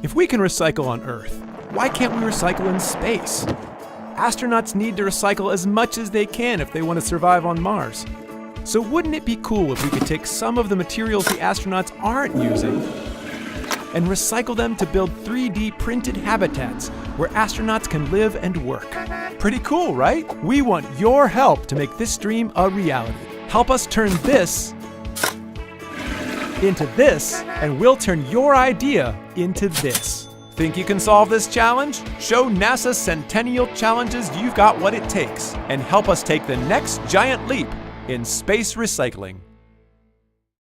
If we can recycle on Earth, why can't we recycle in space? Astronauts need to recycle as much as they can if they want to survive on Mars. So wouldn't it be cool if we could take some of the materials the astronauts aren't using and recycle them to build 3D printed habitats where astronauts can live and work? Pretty cool, right? We want your help to make this dream a reality. Help us turn this into this, and we'll turn your idea into this. Think you can solve this challenge? Show NASA's Centennial Challenges you've got what it takes, and help us take the next giant leap in space recycling.